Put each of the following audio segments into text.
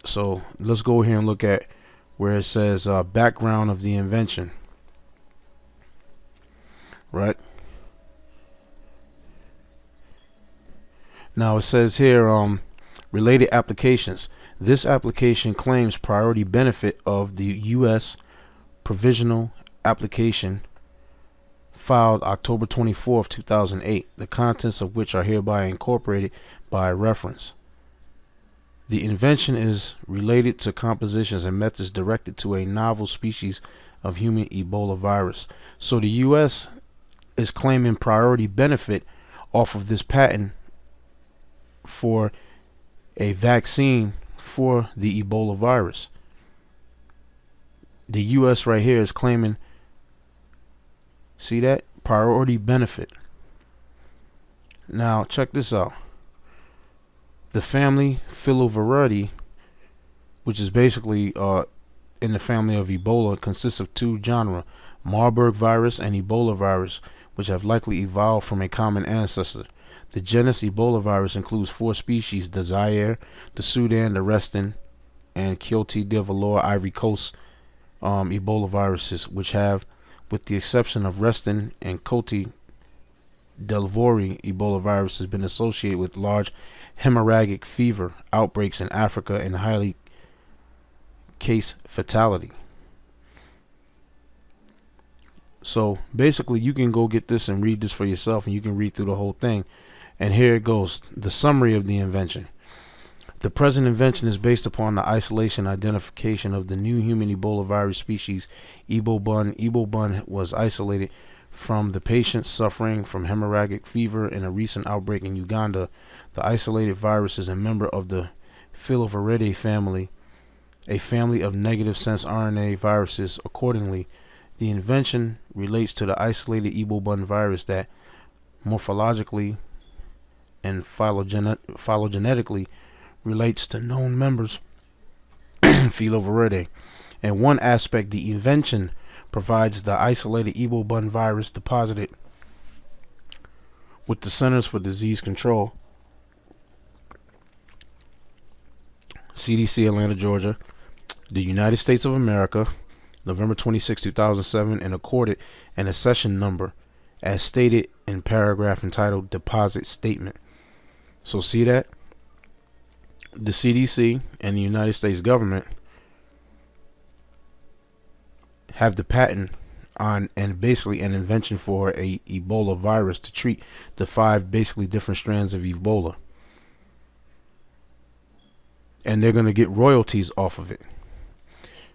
So let's go here and look at where it says background of the invention, right? Now it says here related applications. This application claims priority benefit of the U.S. provisional application filed October 24th, 2008, the contents of which are hereby incorporated by reference. The invention is related to compositions and methods directed to a novel species of human Ebola virus. So the U.S. is claiming priority benefit off of this patent for a vaccine for the Ebola virus. The U.S. right here is claiming, see that? Priority benefit. Now check this out. The family Filoviridae, which is basically in the family of Ebola, consists of two genera, Marburg virus and Ebola virus, which have likely evolved from a common ancestor. The genus Ebola virus includes 4 species: the Zaire, the Sudan, the Reston, and Cote d'Ivoire Ivory Coast Ebola viruses, which have, with the exception of Reston and Cote d'Ivoire Ebola virus, has been associated with large hemorrhagic fever outbreaks in Africa and highly case fatality. So basically you can go get this and read this for yourself, and you can read through the whole thing. And here it goes, the summary of the invention. The present invention is based upon the isolation and identification of the new human Ebola virus species, Ebola. Ebola was isolated from the patients suffering from hemorrhagic fever in a recent outbreak in Uganda. The isolated virus is a member of the Filoviridae family, a family of negative sense RNA viruses. Accordingly, the invention relates to the isolated Ebola virus that morphologically and phylogenetically relates to known members Filoviridae. In one aspect, the invention provides the isolated Ebola virus deposited with the Centers for Disease Control, CDC, Atlanta, Georgia, the United States of America, November 26, 2007, and accorded an accession number as stated in paragraph entitled Deposit Statement. So see that? The CDC and the United States government have the patent on, and basically an invention for a Ebola virus to treat the 5 basically different strands of Ebola. And they're going to get royalties off of it.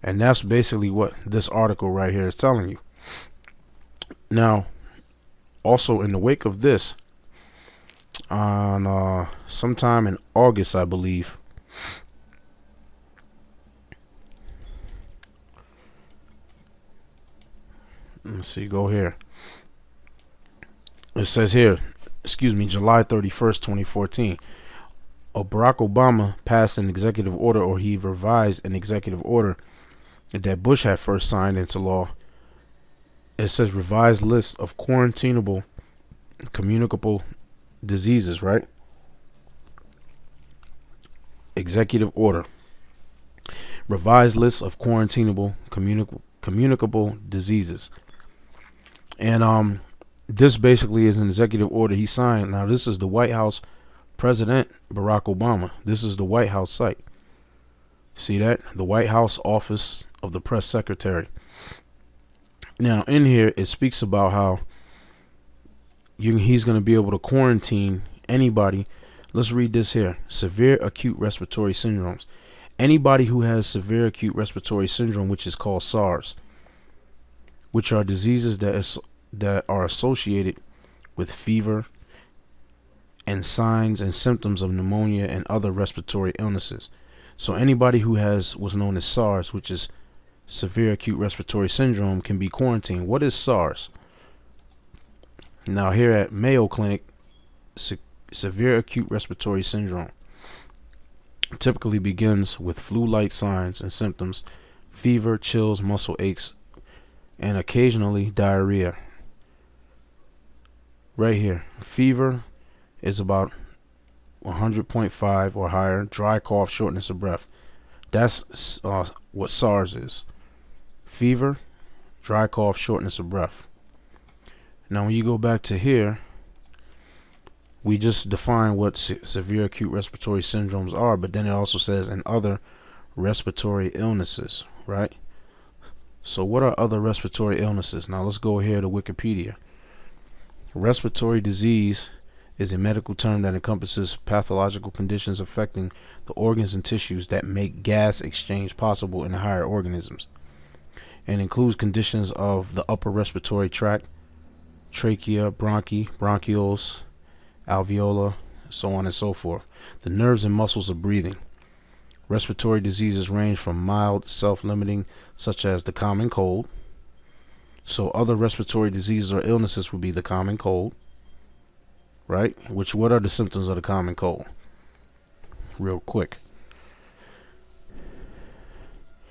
And that's basically what this article right here is telling you. Now, also in the wake of this, on sometime in August, I believe, let's see, go here. It says here, July 31st, 2014. Barack Obama passed an executive order, or he revised an executive order that Bush had first signed into law. It says revised list of quarantinable communicable diseases, right? Executive order. Revised list of quarantinable communicable diseases. And this basically is an executive order he signed. Now this is the White House President Barack Obama. This is the White House site. See that? The White House Office of the Press Secretary. Now in here it speaks about how he's going to be able to quarantine anybody. Let's read this here. Severe acute respiratory syndromes. Anybody who has severe acute respiratory syndrome, which is called SARS, which are diseases that are associated with fever and signs and symptoms of pneumonia and other respiratory illnesses. So anybody who has what's known as SARS, which is severe acute respiratory syndrome, can be quarantined. What is SARS? Now here at Mayo Clinic, severe acute respiratory syndrome typically begins with flu-like signs and symptoms, fever, chills, muscle aches, and occasionally diarrhea. Right here, fever is about 100.5 or higher, dry cough, shortness of breath. That's what SARS is. Fever, dry cough, shortness of breath. Now when you go back to here, we just define what severe acute respiratory syndromes are, but then it also says and other respiratory illnesses, right? So what are other respiratory illnesses? Now let's go here to Wikipedia. Respiratory disease is a medical term that encompasses pathological conditions affecting the organs and tissues that make gas exchange possible in higher organisms, and includes conditions of the upper respiratory tract, trachea, bronchi, bronchioles, alveolar, so on and so forth, the nerves and muscles of breathing. Respiratory diseases range from mild, self-limiting, such as the common cold. So other respiratory diseases or illnesses would be the common cold, right? What are the symptoms of the common cold? Real quick.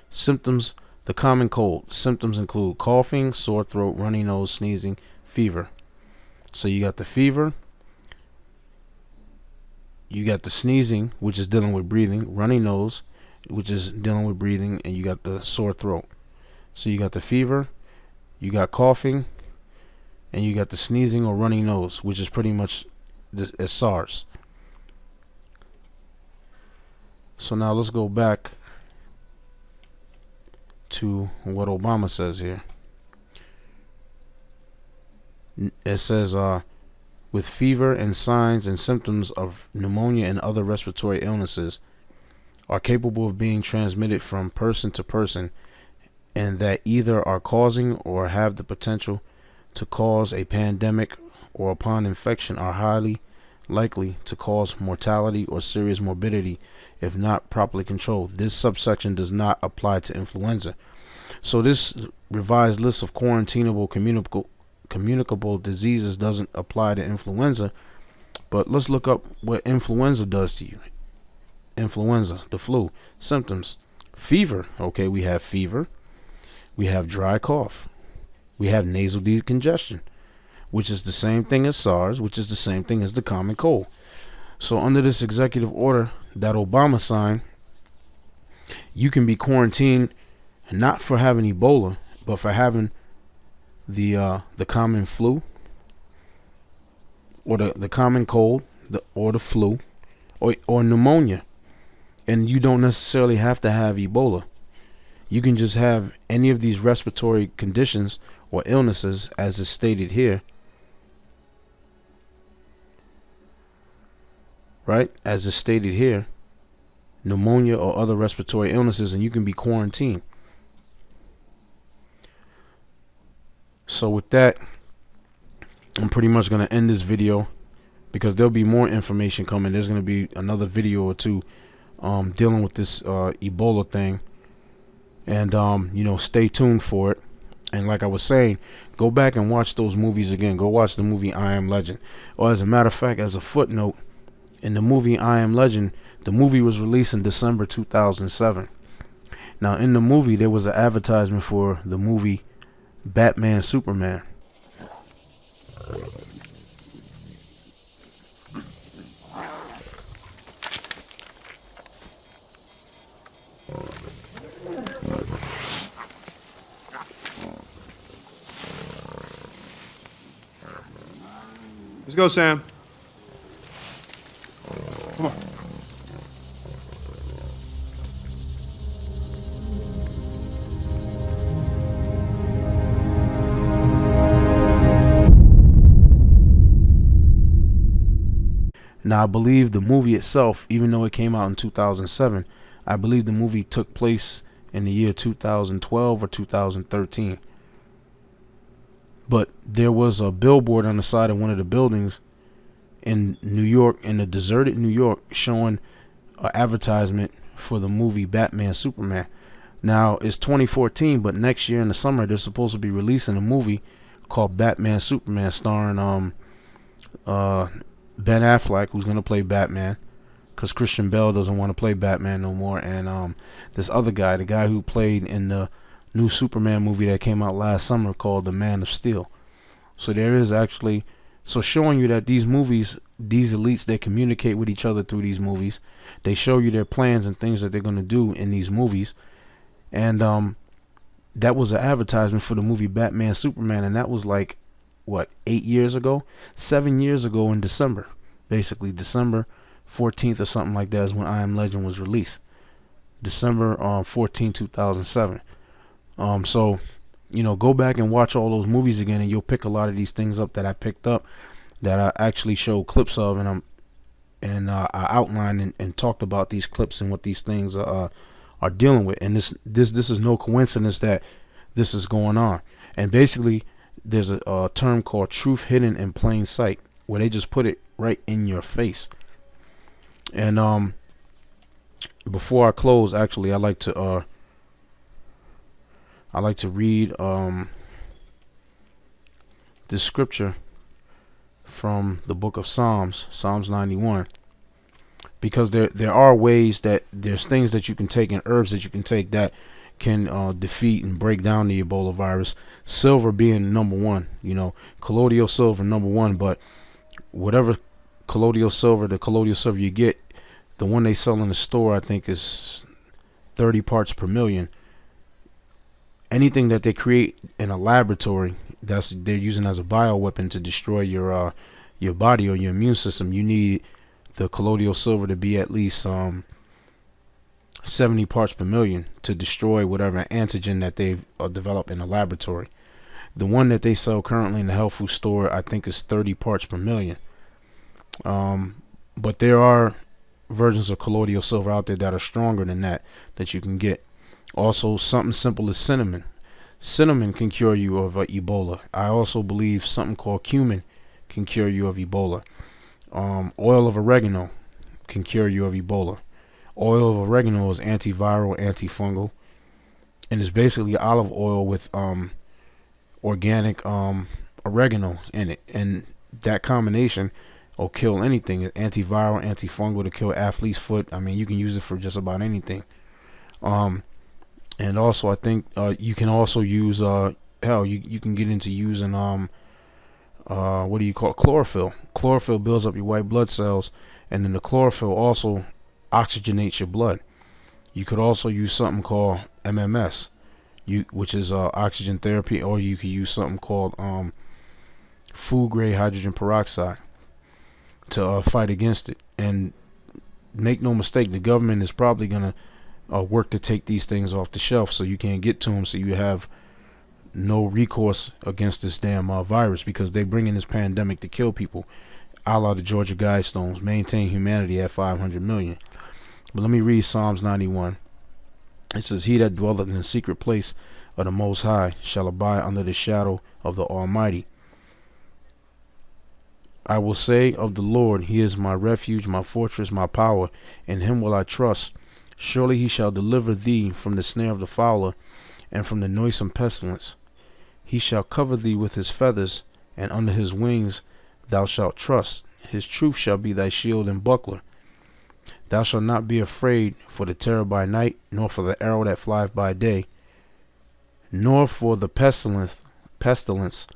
Symptoms, the common cold. Symptoms include coughing, sore throat, runny nose, sneezing, fever. So you got the fever, you got the sneezing, which is dealing with breathing, runny nose, which is dealing with breathing, and you got the sore throat. So you got the fever, you got coughing, and you got the sneezing or runny nose, which is pretty much as SARS. So now let's go back to what Obama says here. It says, with fever and signs and symptoms of pneumonia and other respiratory illnesses are capable of being transmitted from person to person, and that either are causing or have the potential to cause a pandemic, or upon infection are highly likely to cause mortality or serious morbidity if not properly controlled. This subsection does not apply to influenza. So this revised list of quarantinable communicable diseases doesn't apply to influenza, but let's look up what influenza does to you. Influenza, the flu, symptoms: fever. Okay, we have fever, we have dry cough, we have nasal decongestion, which is the same thing as SARS, which is the same thing as the common cold. So under this executive order that Obama signed, you can be quarantined not for having Ebola, but for having the common flu, or the common cold, or the flu, or pneumonia. And you don't necessarily have to have Ebola. You can just have any of these respiratory conditions or illnesses, as is stated here, right? As is stated here, pneumonia or other respiratory illnesses, and you can be quarantined. So with that, I'm pretty much going to end this video, because there'll be more information coming. There's going to be another video or two dealing with this Ebola thing, and stay tuned for it. And like I was saying, go back and watch those movies again. Go watch the movie I Am Legend. Or as a matter of fact, as a footnote, in the movie I Am Legend, the movie was released in December 2007. Now in the movie there was an advertisement for the movie Batman Superman. Let's go, Sam. Come on. Now I believe the movie itself, even though it came out in 2007, I believe the movie took place in the year 2012 or 2013. But there was a billboard on the side of one of the buildings in New York, in a deserted New York, showing an advertisement for the movie Batman Superman. Now it's 2014, but next year in the summer they're supposed to be releasing a movie called Batman Superman, starring Ben Affleck, who's gonna play Batman, because Christian Bale doesn't want to play Batman no more, and this other guy, the guy who played in the new Superman movie that came out last summer called The Man of Steel. So there is actually So showing you that these movies, these elites, they communicate with each other through these movies. They show you their plans and things that they're going to do in these movies. And that was an advertisement for the movie Batman Superman, and that was like, what, 8 years ago? 7 years ago in December. Basically, December 14th or something like that is when I Am Legend was released. December 14, 2007. So, go back and watch all those movies again, and you'll pick a lot of these things up that I picked up, that I actually showed clips of, and I outlined and talked about these clips and what these things are dealing with. And this is no coincidence that this is going on. And basically, there's a term called truth hidden in plain sight, where they just put it right in your face. And before I close, actually, I like to read this scripture from the book of Psalms 91, because there are ways that there's things that you can take and herbs that you can take that can defeat and break down the Ebola virus. Silver being number one, colloidal silver number one, but whatever colloidal silver you get, the one they sell in the store, I think, is 30 parts per million. Anything that they create in a laboratory they're using as a bioweapon to destroy your body or your immune system, you need the colloidal silver to be at least 70 parts per million to destroy whatever antigen that they've developed in a laboratory. The one that they sell currently in the health food store, I think, is 30 parts per million. But there are versions of colloidal silver out there that are stronger than that you can get. Also, something simple as cinnamon. Cinnamon can cure you of Ebola. I also believe something called cumin can cure you of Ebola. Oil of oregano can cure you of Ebola. Oil of oregano is antiviral, antifungal, and it's basically olive oil with organic oregano in it, and that combination will kill anything. It's antiviral, antifungal, to kill athlete's foot. I mean, you can use it for just about anything. And also, I think you can also use you can get into using what do you call it? Chlorophyll. Chlorophyll builds up your white blood cells, and then the chlorophyll also oxygenates your blood. You could also use something called MMS, which is oxygen therapy, or you could use something called food grade hydrogen peroxide to fight against it. And make no mistake, the government is probably gonna work to take these things off the shelf so you can't get to them, so you have no recourse against this damn virus, because they bring in this pandemic to kill people, a la the Georgia Guidestones, maintain humanity at 500 million. But let me read Psalms 91. It says, "He that dwelleth in the secret place of the Most High shall abide under the shadow of the Almighty. I will say of the Lord, He is my refuge, my fortress, my power. In Him will I trust. Surely He shall deliver thee from the snare of the fowler, and from the noisome pestilence. He shall cover thee with His feathers, and under His wings thou shalt trust. His truth shall be thy shield and buckler. Thou shalt not be afraid for the terror by night, nor for the arrow that flieth by day, nor for the pestilence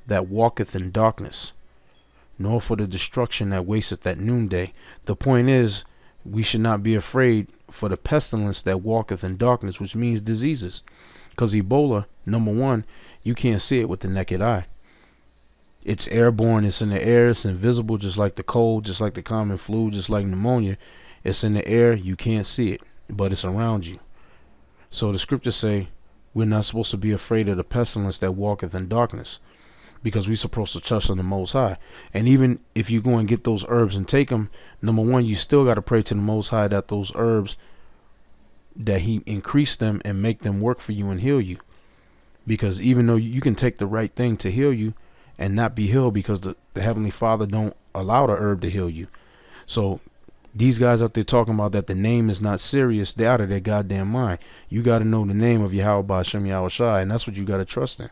that walketh in darkness, nor for the destruction that wasteth at noonday." The point is, we should not be afraid for the pestilence that walketh in darkness, which means diseases. Because Ebola, number one, you can't see it with the naked eye. It's airborne, it's in the air, it's invisible, just like the cold, just like the common flu, just like pneumonia. It's in the air, you can't see it, but it's around you. So the scriptures say we're not supposed to be afraid of the pestilence that walketh in darkness, because we're supposed to trust in the Most High. And even if you go and get those herbs and take them, number one, you still got to pray to the Most High that those herbs, that He increase them and make them work for you and heal you. Because even though you can take the right thing to heal you and not be healed, because the Heavenly Father don't allow the herb to heal you. So these guys out there talking about that the name is not serious, they're out of their goddamn mind. You got to know the name of Yahweh Ba'Shem Yahweh Shai, and that's what you got to trust in.